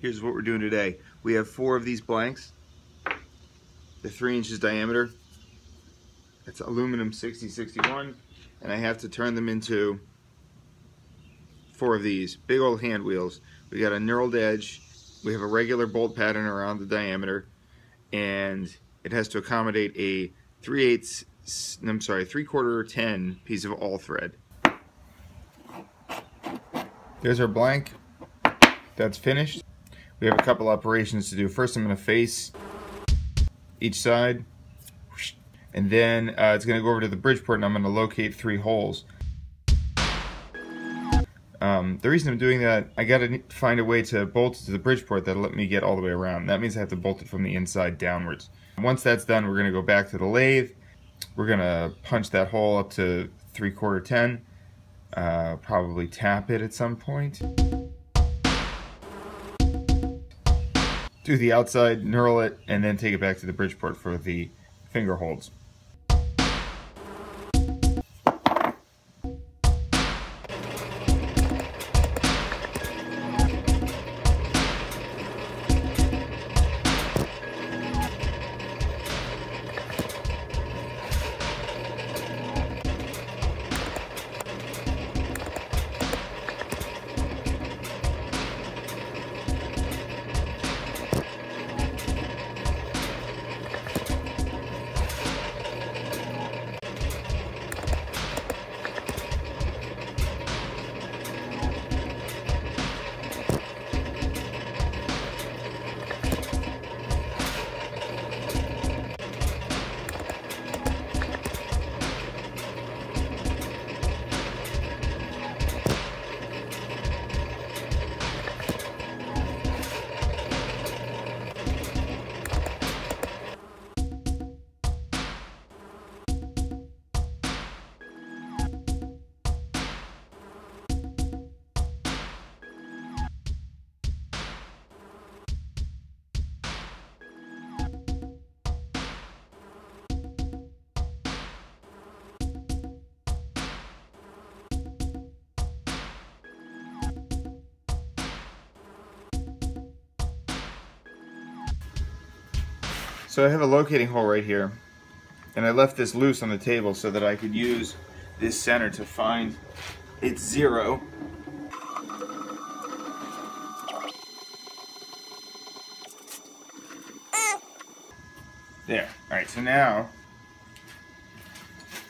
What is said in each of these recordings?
Here's what we're doing today. We have 4 of these blanks. They're 3 inches diameter. It's aluminum 6061, and I have to turn them into 4 of these big old hand wheels. We got a knurled edge. We have a regular bolt pattern around the diameter, and it has to accommodate a 3/4 10 piece of all thread. There's our blank. That's finished. We have a couple operations to do. First, I'm going to face each side, and then it's going to go over to the Bridgeport, and I'm going to locate 3 holes. The reason I'm doing that, I got to find a way to bolt it to the Bridgeport that'll let me get all the way around. That means I have to bolt it from the inside downwards. Once that's done, we're going to go back to the lathe. We're going to punch that hole up to 3/4 10. Probably tap it at some point. Do the outside, knurl it, and then take it back to the Bridgeport for the finger holds. So I have a locating hole right here, and I left this loose on the table so that I could use this center to find its 0. There. Alright, so now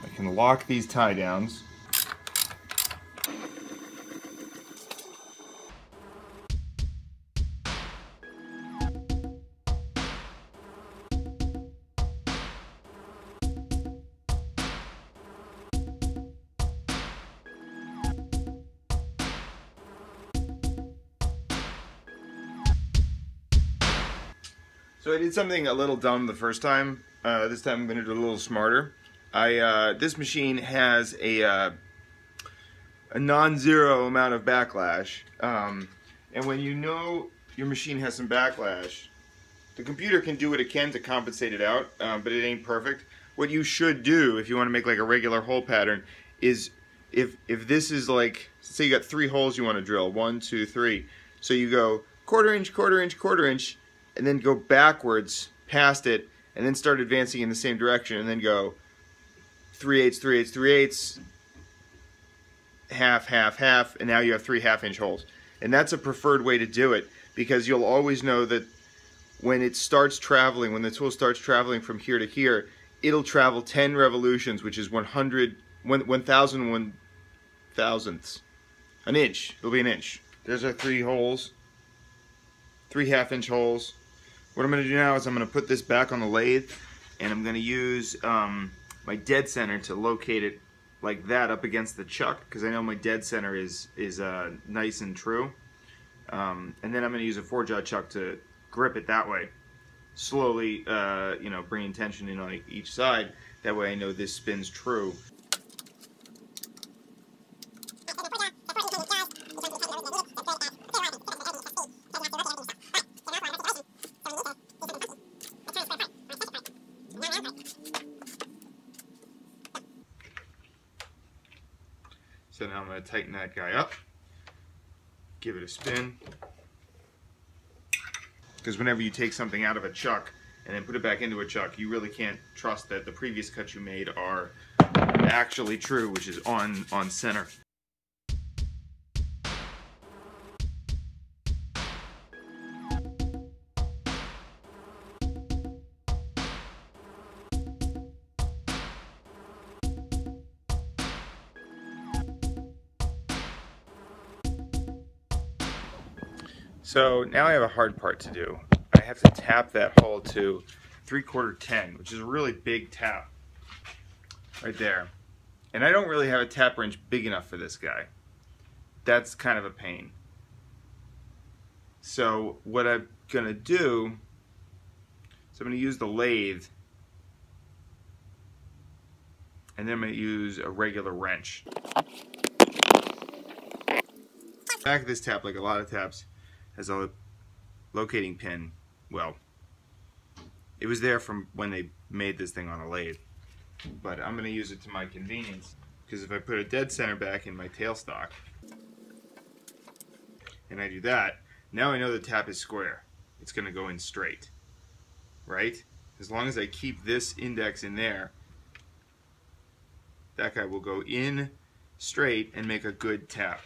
I can lock these tie downs. So I did something a little dumb the first time. This time I'm going to do it a little smarter. This machine has a non-zero amount of backlash, and when you know your machine has some backlash, the computer can do what it can to compensate it out, but it ain't perfect. What you should do if you want to make like a regular hole pattern is if this is like, say you got 3 holes you want to drill, 1, 2, 3. So you go 1/4 inch, 1/4 inch, 1/4 inch, and then go backwards past it, and then start advancing in the same direction, and then go 3/8, 3/8, 3/8, half, half, half, and now you have 3 1/2 inch holes. And that's a preferred way to do it, because you'll always know that when it starts traveling, when the tool starts traveling from here to here, it'll travel 10 revolutions, which is 1,001 thousandths. An inch. It'll be an inch. There's our 3 holes. 3 1/2 inch holes. What I'm going to do now is I'm going to put this back on the lathe, and I'm going to use my dead center to locate it like that up against the chuck, because I know my dead center is nice and true. And then I'm going to use a 4-jaw chuck to grip it that way, slowly, bringing tension in on each side. That way I know this spins true. So now I'm going to tighten that guy up, give it a spin. Because whenever you take something out of a chuck and then put it back into a chuck, you really can't trust that the previous cuts you made are actually true, which is on center. So now I have a hard part to do. I have to tap that hole to 3/4 10, which is a really big tap right there. And I don't really have a tap wrench big enough for this guy. That's kind of a pain. So what I'm gonna do is I'm gonna use the lathe, and then I'm gonna use a regular wrench. Back of this tap, like a lot of taps, has a locating pin. Well, it was there from when they made this thing on a lathe, but I'm going to use it to my convenience, because if I put a dead center back in my tailstock and I do that, now I know the tap is square. It's going to go in straight, right? As long as I keep this index in there, that guy will go in straight and make a good tap.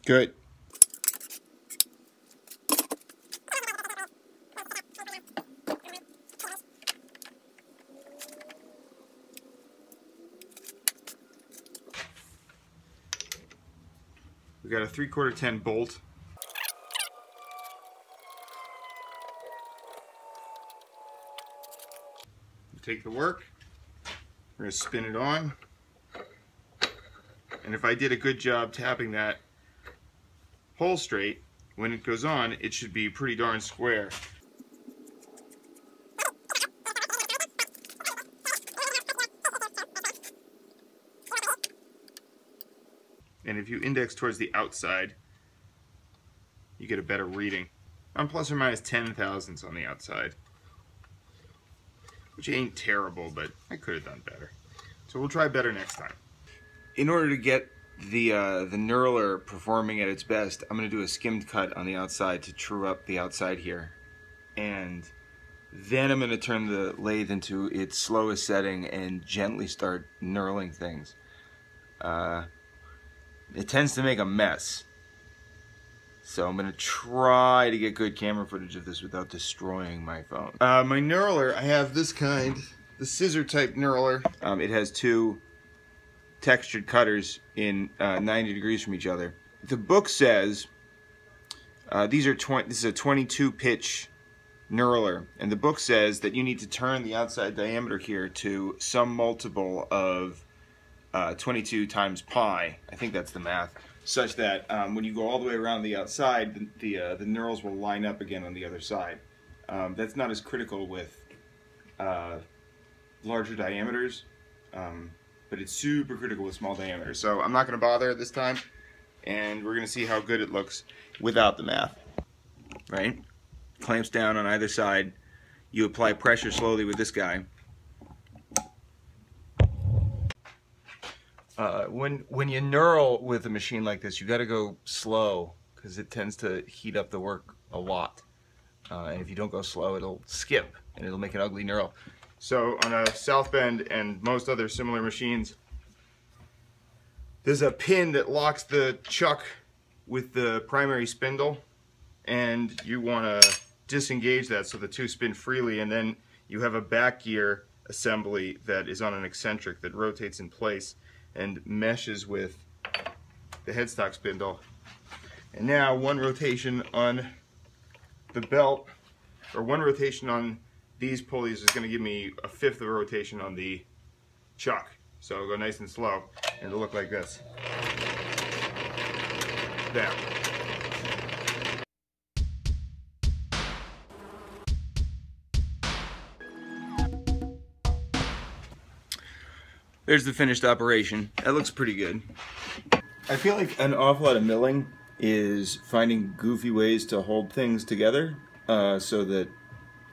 Good. We got a 3/4 10 bolt. Take the work. We're going to spin it on. And if I did a good job tapping that hole straight, when it goes on, it should be pretty darn square. And if you index towards the outside, you get a better reading. I'm plus or minus 10 thousandths on the outside, which ain't terrible, but I could have done better. So we'll try better next time. In order to get the knurler performing at its best, I'm going to do a skimmed cut on the outside to true up the outside here. And then I'm going to turn the lathe into its slowest setting and gently start knurling things. It tends to make a mess. So I'm going to try to get good camera footage of this without destroying my phone. My knurler, I have this kind, the scissor type knurler. It has two textured cutters in 90 degrees from each other. The book says this is a 22 pitch knurler, and the book says that you need to turn the outside diameter here to some multiple of 22 times pi. I think that's the math, such that when you go all the way around the outside, the knurls will line up again on the other side. That's not as critical with larger diameters, but it's super critical with small diameters. So I'm not going to bother this time, and we're going to see how good it looks without the math. Right? Clamps down on either side. You apply pressure slowly with this guy. When you knurl with a machine like this, you got to go slow because it tends to heat up the work a lot. And if you don't go slow, it'll skip and it'll make an ugly knurl. So on a South Bend and most other similar machines, there's a pin that locks the chuck with the primary spindle, and you want to disengage that so the two spin freely, and then you have a back gear assembly that is on an eccentric that rotates in place and meshes with the headstock spindle. And now one rotation on the belt, or one rotation on these pulleys, is going to give me a fifth of a rotation on the chuck. So I'll go nice and slow, and it'll look like this. There. there's the finished operation. That looks pretty good. I feel like an awful lot of milling is finding goofy ways to hold things together so that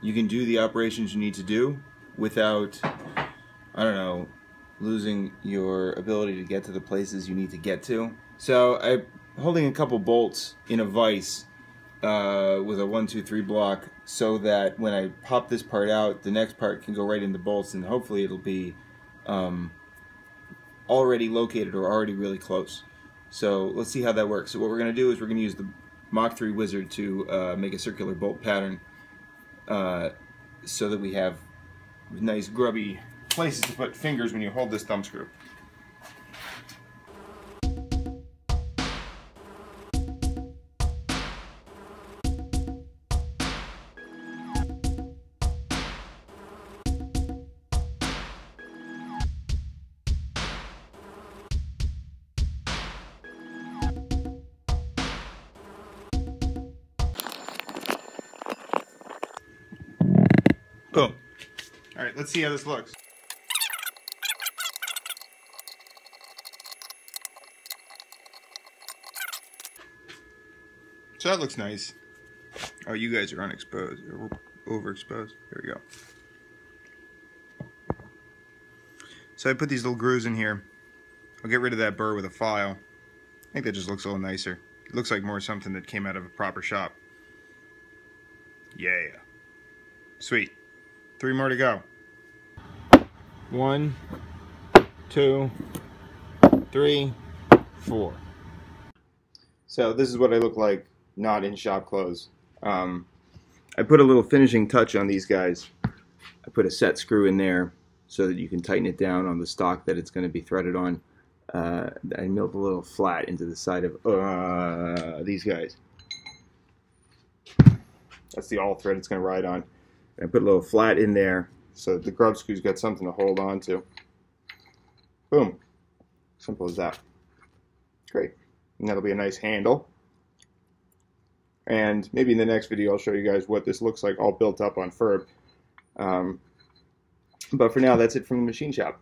you can do the operations you need to do without, I don't know, losing your ability to get to the places you need to get to. So I'm holding a couple bolts in a vise with a 1, 2, 3 block so that when I pop this part out, the next part can go right in the bolts, and hopefully it'll be already located or already really close. So let's see how that works. So what we're going to do is we're going to use the Mach 3 wizard to make a circular bolt pattern so that we have nice grubby places to put fingers when you hold this thumb screw. Boom. Alright, let's see how this looks. So that looks nice. Oh, you guys are unexposed, or overexposed. There we go. So I put these little grooves in here. I'll get rid of that burr with a file. I think that just looks a little nicer. It looks like more something that came out of a proper shop. Yeah. Sweet. 3 more to go. 1, 2, 3, 4. So this is what I look like not in shop clothes. I put a little finishing touch on these guys. I put a set screw in there so that you can tighten it down on the stock that it's going to be threaded on. I milled a little flat into the side of these guys. That's the all thread it's going to ride on. And I put a little flat in there so that the grub screw's got something to hold on to. Boom. Simple as that. Great. And that'll be a nice handle. And maybe in the next video I'll show you guys what this looks like all built up on Ferb. But for now, that's it from the machine shop.